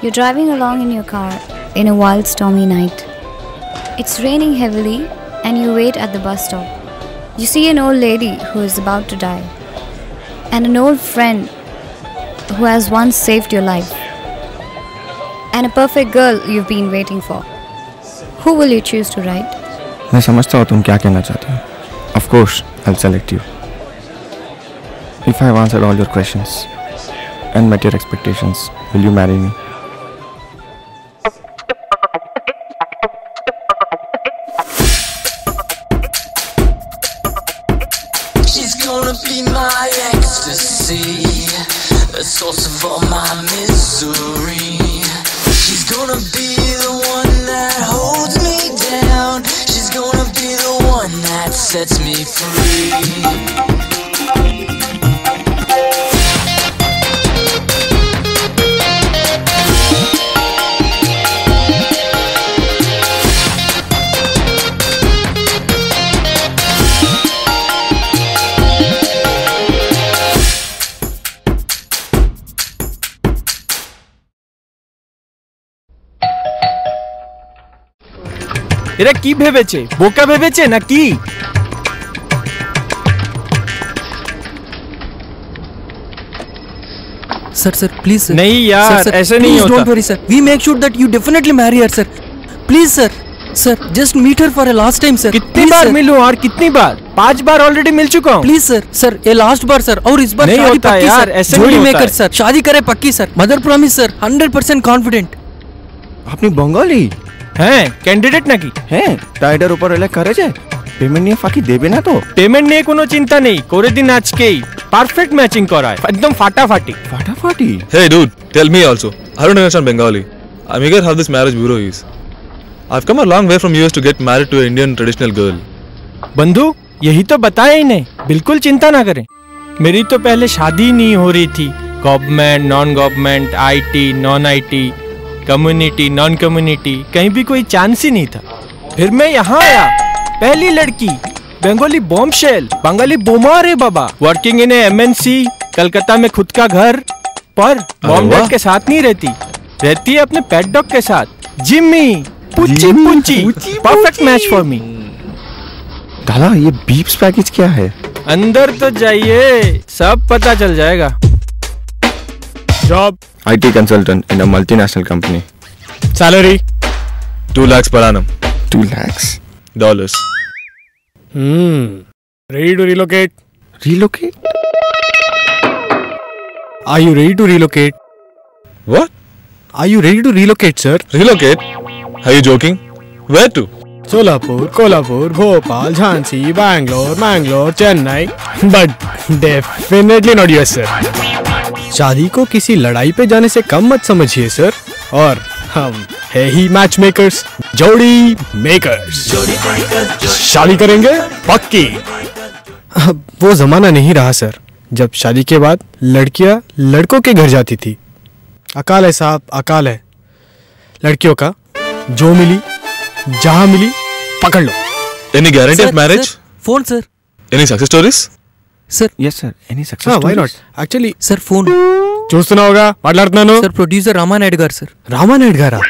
You're driving along in your car in a wild stormy night. It's raining heavily and you wait at the bus stop. You see an old lady who is about to die and an old friend who has once saved your life and a perfect girl you've been waiting for. Who will you choose to ride? मैं समझता हूँ तुम क्या कहना चाहते हो. Of course, I'll select you. If I've answered all your questions and met your expectations, will you marry me? She's gonna be my ecstasy, the source of all my misery. She's gonna be the one that holds me down. She's gonna be the one that sets me free. এরা কি ভেবেছে, বোকা ভেবেছে নাকি? Sir please sir. नहीं यार, ऐसे नहीं होता. Don't worry sir, we make sure that you definitely marry her sir. Please sir, sir just meet her for a last time sir. कितनी बार मिलूं और कितनी बार? 5 बार ऑलरेडी मिल चुका हूँ. प्लीज सर, सर ये लास्ट बार सर, और इस बार शादी पक्की यार, सर. ऐसे जोड़ी नहीं मेकर सर, शादी करे पक्की sir. Mother promise sir, 100% confident. আপনি বঙ্গালী? হ্যাঁ, ক্যান্ডিডেট নাকি? হ্যাঁ, টাইডার উপর এলে করে যায়। পেমেন্ট নিয়ে ফাঁকি দেবে না তো? পেমেন্ট নিয়ে কোনো চিন্তা নেই, করে দিন আজকেই। পারফেক্ট ম্যাচিং করায়, একদম ফাটাফাটি। ফাটাফাটি? Hey dude, tell me also. I don't understand Bengali. I'm eager how this marriage bureau is. I've come a long way from US to get married to an Indian traditional girl. बंधु, यही तो बताया ही नहीं। बिल्कुल चिंता ना करें। मेरी तो पहले शादी नहीं हो रही थी। Government, non government, IT, non IT, community, non community, कहीं भी कोई चांस ही नहीं था। फिर मैं यहाँ आया, पहली लड़की, बंगाली बॉम्बशेल, बंगाली बोमार है बाबा, वर्किंग इन MNC, कलकत्ता में खुद का घर, पर मॉम डैड के साथ नहीं रहती, रहती है अपने पेट डॉग के साथ, Jimmy, पुच्ची पुच्ची, perfect match for me. दादा, ये बीप्स पैकेज क्या है? अंदर तो जाइए, सब पता चल जाएगा। Job IT consultant in a multinational company. Salary 2 lakhs per annum. 2 lakhs? Dollars. Ready to relocate? Relocate? Are you ready to relocate? What? Are you ready to relocate, sir? Relocate? Are you joking? Where to? Solapur, Kolhapur, Bhopal, Jhansi, Bangalore, Mangalore, Chennai, but definitely not US, sir. शादी को किसी लड़ाई पे जाने से कम मत समझिए sir, और हम है ही मैच मेकर्स, जोड़ी मेकर्स। शादी करेंगे पक्की। अब वो जमाना नहीं रहा सर, जब शादी के बाद लड़कियां लड़कों के घर जाती थी। अकाल है साहब, अकाल है। लड़कियों का जो मिली जहां मिली पकड़ लो। Any guarantee of marriage? Phone sir. Any success stories? Sir Yes sir. Any success stories? Why not? Actually, sir phone చూస్తున్నావుగా మాట్లాడుతున్నాను. सर ప్రొడ్యూసర్ రామానాయుడు గారు సార్. రామానాయుడు గారా?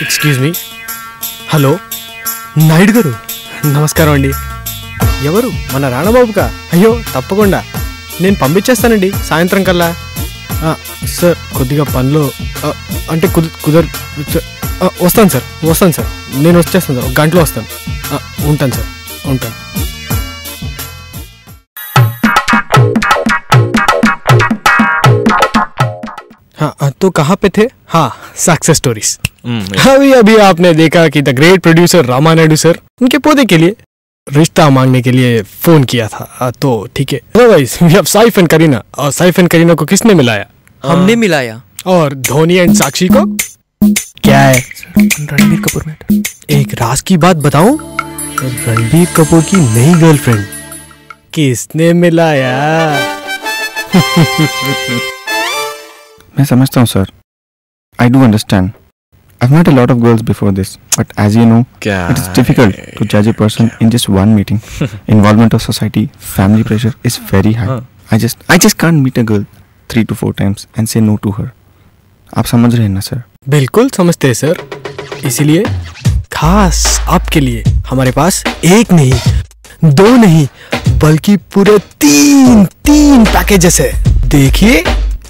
Excuse me. హలో నాయుడు గారు, నమస్కారం అండి. ఎవరు? మన రాణబాబుకా? అయ్యో తప్పకుండా నేను పంపించేస్తానండి సాయంత్రం కల్లా. సార్ కొద్దిగా పనిలో అంటే వస్తాను సార్, నేను వచ్చేస్తాను సార్, 1 గంటలో వస్తాను. ఉంటాను సార్, ఉంటాను. हाँ, तो कहाँ पे थे? हाँ, सक्सेस स्टोरीज। अभी आपने देखा कि द ग्रेट प्रोड्यूसर रामानायुडू सर उनके पौधे के लिए रिश्ता मांगने के लिए फोन किया था, तो ठीक है। Otherwise we have Saif and Kareena, और सैफ एंड करीना को किसने मिलाया? हमने मिलाया। और धोनी एंड साक्षी को क्या है? रणबीर कपूर मैटर। एक राज की बात बताऊं, रणबीर कपूर की नई गर्लफ्रेंड किसने मिलाया? मैं समझता हूँ sir. I do understand. I've met a lot of girls before this, but as you know, it is difficult to judge a person in just one meeting. Involvement of society, family pressure is very high. I just can't meet a girl 3 to 4 times and say no to her. आप समझ रहे हैं ना sir? बिल्कुल समझते हैं sir, इसीलिए खास आपके लिए हमारे पास एक नहीं, दो नहीं, बल्कि पूरे तीन पैकेजेस है। देखिए,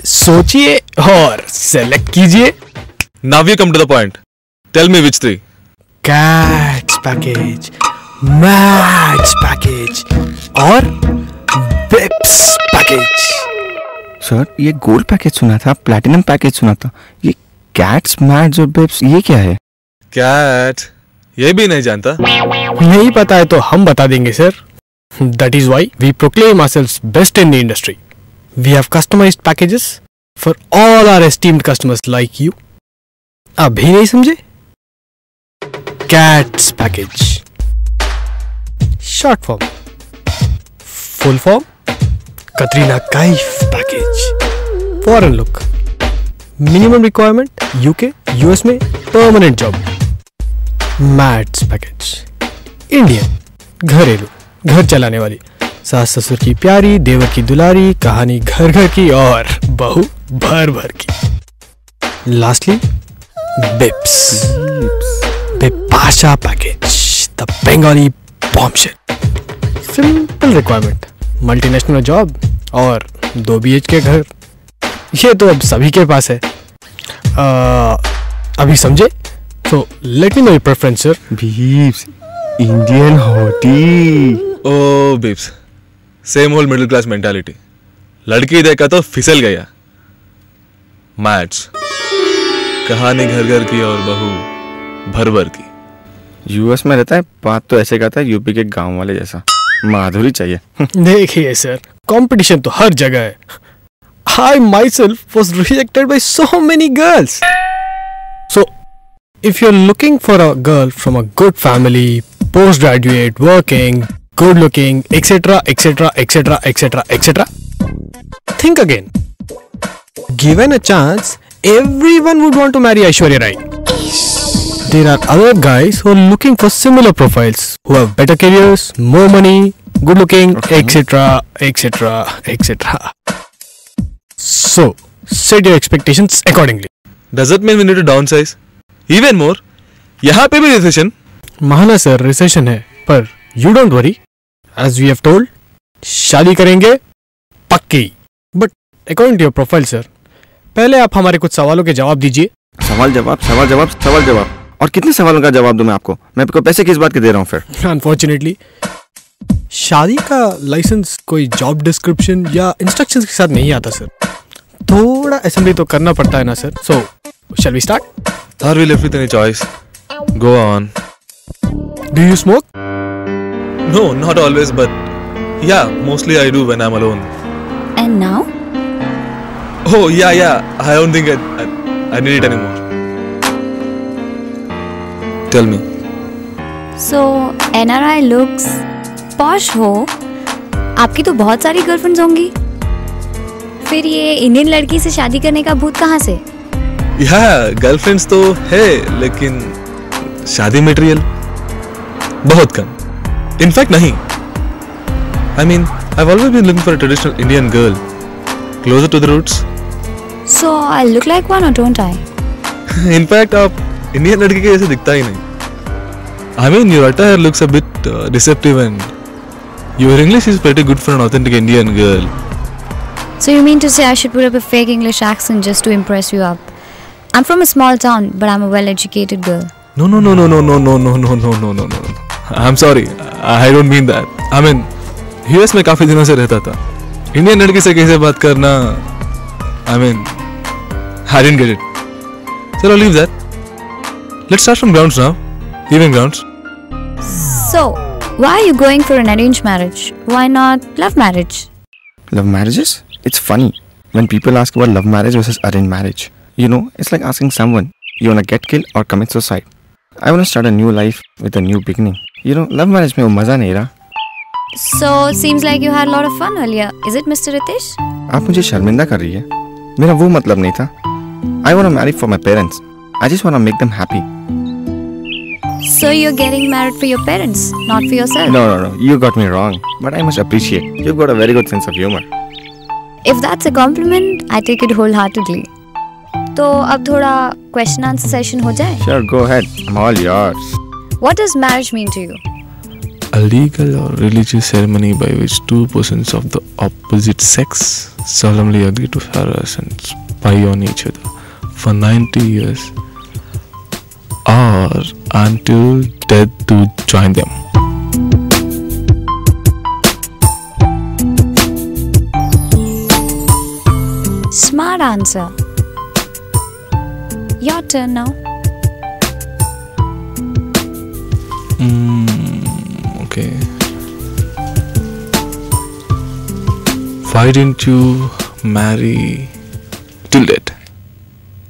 सोचिए और सेलेक्ट कीजिए। Now you come to the point. Tell me which three. Cats package, mats package और बिप्स पैकेज। सर, ये गोल्ड पैकेज सुना था, प्लैटिनम पैकेज सुना था, ये कैट्स, मैट्स और बिप्स ये क्या है? Cat. ये भी नहीं जानता। नहीं पता है तो हम बता देंगे sir. That is why we proclaim ourselves best in the industry. We have customized packages for all our esteemed customers like you. अभी नहीं समझे? Cats package. Short form. Full form. Katrina Kaif package. Foreign look. Minimum requirement UK, US में permanent job. Mats package. Indian. घरेलू, घर चलाने वाली, सास ससुर की प्यारी, देवर की दुलारी, कहानी घर घर की और बहू भर भर की। Lastly Bips, Bipasha package, the Bengali bombshell. Simple requirement, multinational job और 2 BHK घर। ये तो अब सभी के पास है। अभी समझे? तो let me know your preference sir. Babes, Indian hottie. Oh, babes. Same old middle class mentality. लड़की देखा तो फिसल गया। मैट्स, कहानी घर घर की और बहू भर भर की। यूएस में रहता है, बात तो ऐसे करता है यूपी के गांव वाले जैसा। माधुरी चाहिए। देखिए सर, कंपटीशन तो हर जगह है। I myself was rejected by so many girls. So, if you're looking for a girl from a good family, postgraduate, working, good looking, etc., etc., etc., etc., etc., think again. Given a chance, everyone would want to marry Aishwarya Rai. There are other guys who are looking for similar profiles, who have better careers, more money, good looking, etc., etc., etc. So, set your expectations accordingly. Does it mean we need to downsize? Even more? यहाँ पे भी recession? महाना sir, recession है, पर you don't worry, as we have told, शादी करेंगे पक्की। But according to your profile sir, पहले आप हमारे कुछ सवालों के जवाब दीजिए। सवाल जवाब। और कितने सवालों का जवाब दूं मैं आपको? मैं आपको पैसे किस बात के दे रहा हूँ फिर? अनफॉर्चुनेटली शादी का लाइसेंस कोई जॉब डिस्क्रिप्शन या इंस्ट्रक्शंस के साथ नहीं आता सर। थोड़ा असेंबली तो करना पड़ता है ना sir. So shall we start? Are we left with any choice? Go on. Do you smoke? No, not always, but yeah, mostly I do when I'm alone. And now? Oh, yeah. I don't think I need it anymore. Tell me. So, NRI looks posh हो, आपकी तो बहुत सारी girlfriends होंगी। फिर ये Indian लड़की से शादी करने का भूत कहाँ से? Yeah, गर्लफ्रेंड्स तो है, लेकिन शादी मटेरियल बहुत कम। इनफैक्ट नहीं। I mean, I've always been looking for a traditional Indian girl, closer to the roots. So, I look like one or don't I? In fact आप इंडियन लड़की के जैसे दिखता ही नहीं। I mean, your attire looks a bit deceptive and your English is pretty good for an authentic Indian girl. So you mean to say I should put up a fake English accent just to impress you up? I'm from a small town, but I'm a well-educated girl. No. I'm sorry. I don't mean that. I mean, US में काफी दिनों से रहता था। Indian लड़की से कैसे बात करना? I mean, I didn't get it. So I'll leave that. Let's start from grounds now. Even grounds. So, why are you going for an arranged marriage? Why not love marriage? Love marriages? It's funny when people ask about love marriage versus arranged marriage. You know, it's like asking someone, you wanna get killed or commit suicide? I wanna start a new life with a new beginning. You know, love marriage में वो मजा नहीं रहा। So, seems like you had a lot of fun earlier. Is it, Mr. Ritesh? आप मुझे शर्मिंदा कर रही है। मेरा वो मतलब नहीं था। I wanna marry for my parents. I just wanna make them happy. So you're getting married for your parents, not for yourself? No. You got me wrong. But I must appreciate. You've got a very good sense of humor. If that's a compliment, I take it wholeheartedly. तो अब थोड़ा question answer session हो जाए. Sure, go ahead. I'm all yours. What does marriage mean to you? A legal or religious ceremony by which two persons of the opposite sex solemnly agree to harass and spy on each other for 90 years or until death to join them. Smart answer. Your turn now. Okay. Why didn't you marry till date?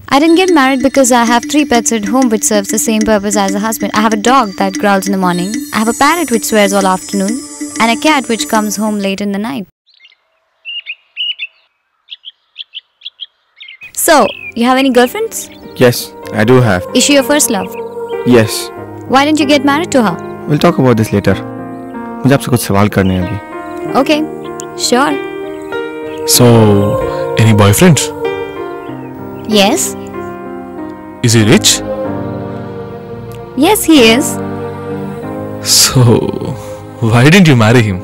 I didn't get married because I have 3 pets at home which serves the same purpose as a husband. I have a dog that growls in the morning. I have a parrot which swears all afternoon. And a cat which comes home late in the night. So, you have any girlfriends? Yes, I do have. Is she your first love? Yes. Why didn't you get married to her? We'll talk about this later. मुझे आपसे कुछ सवाल करने हैं अभी. Okay, sure. So, any boyfriends? Yes. Is he rich? Yes, he is. So, why didn't you marry him?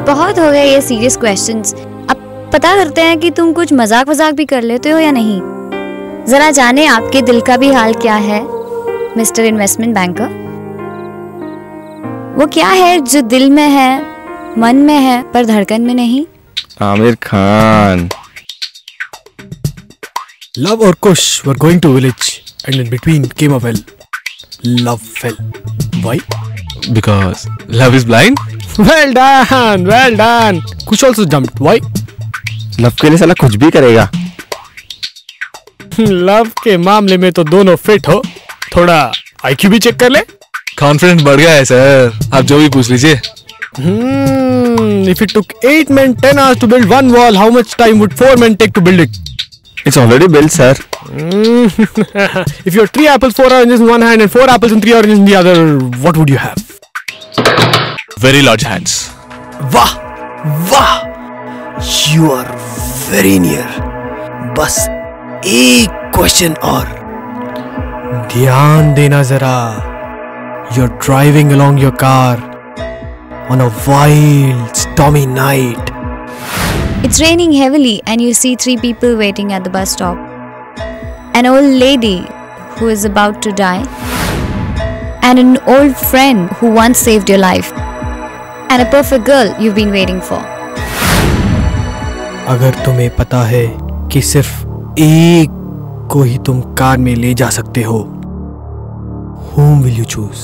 बहुत हो गए ये सीरियस क्वेश्चंस. अब पता करते हैं कि तुम कुछ मजाक भी कर लेते हो या नहीं. जरा जाने आपके दिल का भी हाल क्या है, मिस्टर इन्वेस्टमेंट बैंकर. वो क्या है जो दिल में है, मन में है, पर धड़कन में नहीं? Aamir Khan. Love or Kush were going to village, and in between came a well. Love fell. Why? Because love is blind? Well done, well done. Kush also jumped. Why? Love के लिए साला कुछ भी करेगा. लव के मामले में तो दोनों फिट हो. थोड़ा IQ भी चेक कर ले. कॉन्फिडेंस बढ़ गया है सर. आप जो भी पूछ लीजिए. If it took 8 men 10 hours to build one wall, how much time would 4 men take to build it? It's already built, sir. If you have 3 apples, 4 oranges in one hand and 4 apples and 3 oranges in the other, what would you have? Very large hands. वाह वाह, you are very near. बस एक question और. ध्यान देना जरा. You're driving along your car on a wild, stormy night. It's raining heavily and you see 3 people waiting at the bus stop. An old lady who is about to die, and an old friend who once saved your life, and a perfect girl you've been waiting for. अगर तुम्हें पता है कि सिर्फ एक को ही तुम car में ले जा सकते हो, whom will you choose?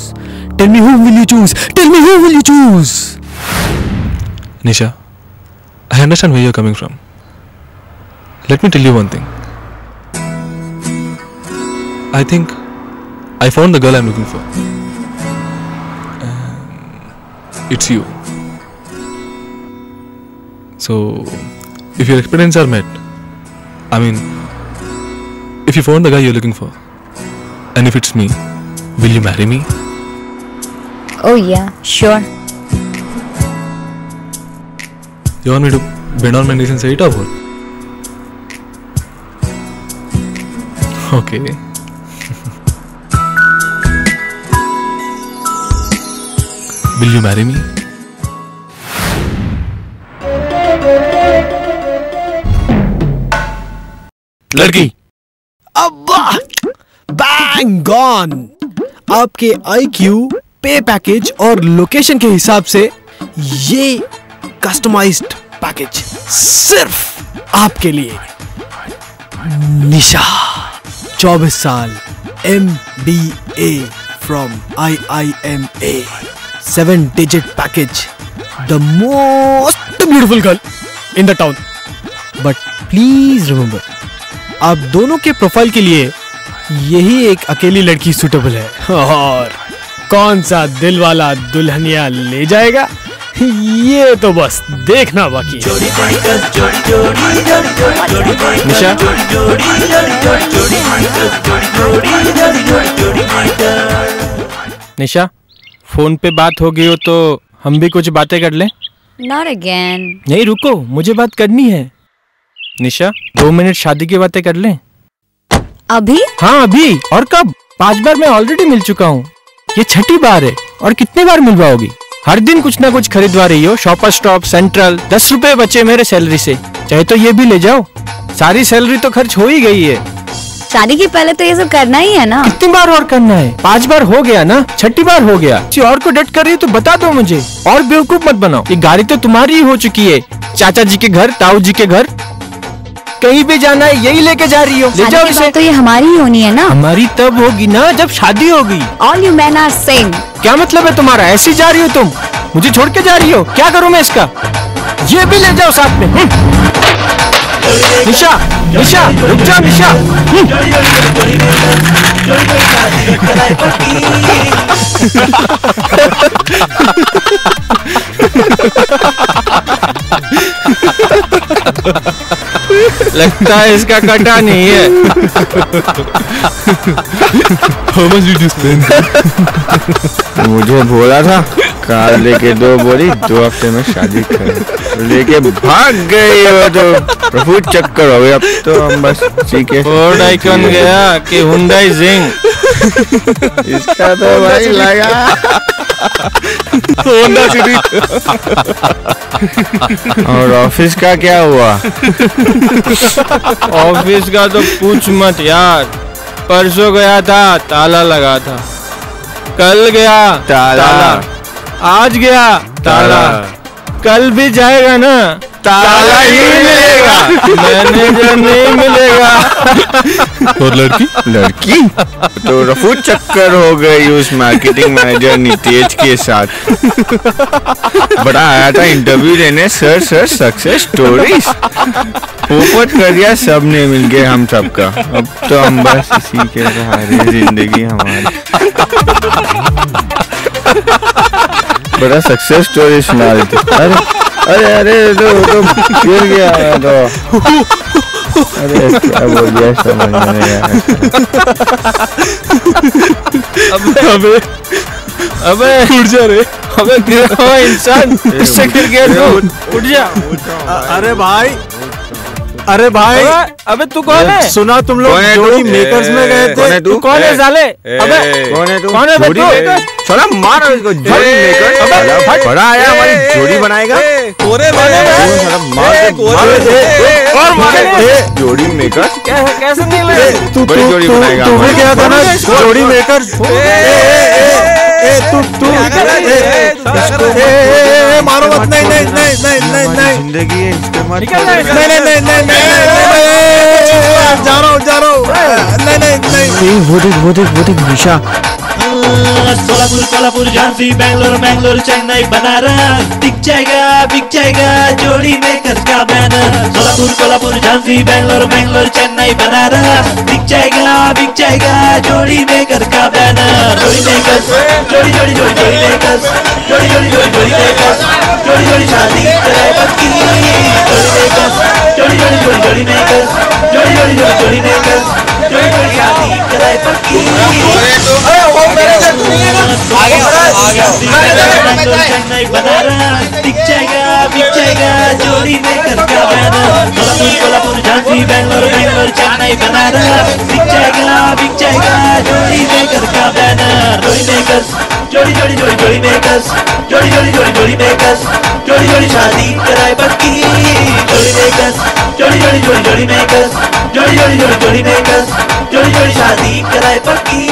Tell me whom will you choose? Tell me whom will you choose? Nisha, I understand where you're coming from. Let me tell you one thing. I think I found the girl I'm looking for. It's you. So, if your experiences are met, I mean, if you found the guy you're looking for, and if it's me, will you marry me? Oh yeah, sure. You want me to bend on my knees and say it or what? Okay. Will you marry me? लड़की. अब्बा, bang gone. आपके IQ, पे package और location के हिसाब से ये customised package सिर्फ आपके लिए. निशा, 24 साल, MBA from IIMA, 7-digit package, the most beautiful girl in the town. But please remember, आप दोनों के प्रोफाइल के लिए यही एक अकेली लड़की सुटेबल है. और कौन सा दिल वाला दुल्हनिया ले जाएगा, ये तो बस देखना बाकी है. निशा, निशा, फोन पे बात हो गई हो तो हम भी कुछ बातें कर लें. Not again. नहीं रुको, मुझे बात करनी है. निशा 2 मिनट शादी की बातें कर लें? अभी? हाँ अभी। और कब? 5 बार मैं ऑलरेडी मिल चुका हूँ, ये 6ठी बार है। और कितने बार मिलवाओगी? हर दिन कुछ ना कुछ खरीदवा रही हो। Shopper stop, central. 10 रुपए बचे मेरे सैलरी से, चाहे तो ये भी ले जाओ। सारी सैलरी तो खर्च हो ही गई है। शादी के पहले तो ये सब करना ही है ना। कितनी बार और करना है? 5 बार हो गया ना, 6ठी बार हो गया। किसी और को डट कर रही है तो बता दो मुझे, और बेवकूफ मत बनाओ। ये गाड़ी तो तुम्हारी ही हो चुकी है। चाचा जी के घर, ताऊ जी के घर, कहीं भी जाना है यही लेके जा रही हो। ले जाओ इसे। तो ये हमारी ही होनी है ना। हमारी तब होगी ना जब शादी होगी। All you men are same. क्या मतलब है तुम्हारा? ऐसी जा रही हो तुम, मुझे छोड़ के जा रही हो? क्या करूं मैं इसका? ये भी ले जाओ साथ में। निशा, निशा रुक जाओ निशा। लगता है इसका कटा नहीं है। How much did you spend? मुझे बोला था कार लेके 2 बोरी 2 हफ्ते में शादी कर, लेके भाग गई हो तो प्रभु चक्कर हो गया। अब तो हम बस सीखे। फोर्ड आइकॉन गया कि हुंडई जिंग। इसका तो भाई लगा होंडा सिटी। और ऑफिस का क्या हुआ? ऑफिस का तो पूछ मत यार। परसों गया था, ताला लगा था। कल गया, ताला। आज गया, ताला। कल भी जाएगा ना, ताला ही मिलेगा, मैनेजर नहीं मिलेगा। और लड़की? लड़की तो रफू चक्कर हो गई उस मार्केटिंग मैनेजर नितेश के साथ। बड़ा आया था इंटरव्यू देने, सर सक्सेस स्टोरीज पोपट कर दिया, सबने मिलके हम सबका। अब तो हम बस इसी के सहारे जिंदगी हमारी। बड़ा सक्सेस स्टोरी सुना रही थी। अरे अरे तो गिर गया तो। अरे क्या बोल दिया समझ नहीं आया। अबे उठ जा रे। अबे गिरा हुआ इंसान, इससे गिर गया तू। उठ जा। अरे भाई अबे तू कौन है? सुना तुम लोग जोड़ी मेकर्स में गए थे। तू कौन है साले? अबे कौन है तू? कौन है जोड़ी मेकर? चला मारो इसको। जोड़ी मेकर बड़ा आया हमारी जोड़ी बनाएगा। जोड़ी मेकर कैसे निकले? बड़ी जोड़ी बनाएगा। तू भी गया था ना जोड़ी मेकर? मारो मत। नहीं जिंदगी है इस्तेमाल। जा रहा हूँ। नहीं वो देख निशा। सोलापुर, कोल्हापुर, झांसी, बैंगलोर, चेन्नई, बनारस, बिक जाएगा जोड़ी मेकर का बैनर। सोलापुर, कोल्हापुर, झांसी, बैंगलोर, चेन्नई, बनारस, बिक जाएगा जोड़ी मेकर का बैनर। जोड़ी मेकर्स, जोड़ी मेकर्स, जोड़ी शादी कराए पक्की। जोड़ी मेकर्स, जोड़ी मेकर्स, जोड़ी शादी कराए पक्की। चेन्नई, बनारस, बिक जाएगा जोड़ी मेकर का बैनर। कोल्हापुर, झांसी, बैंगलोर, चेन्नई, बनारस, बिक जाएगा जोड़ी मेकर का बैनर। जोड़ी मेकर्स, जोड़ी मेकर्स, जोड़ी मेकर्स, जोड़ी शादी कराए पक्की। जोड़ी मेकर्स, जोड़ी मेकर्स, जोड़ी मेकर्स, जोड़ी शादी कराए पक्की।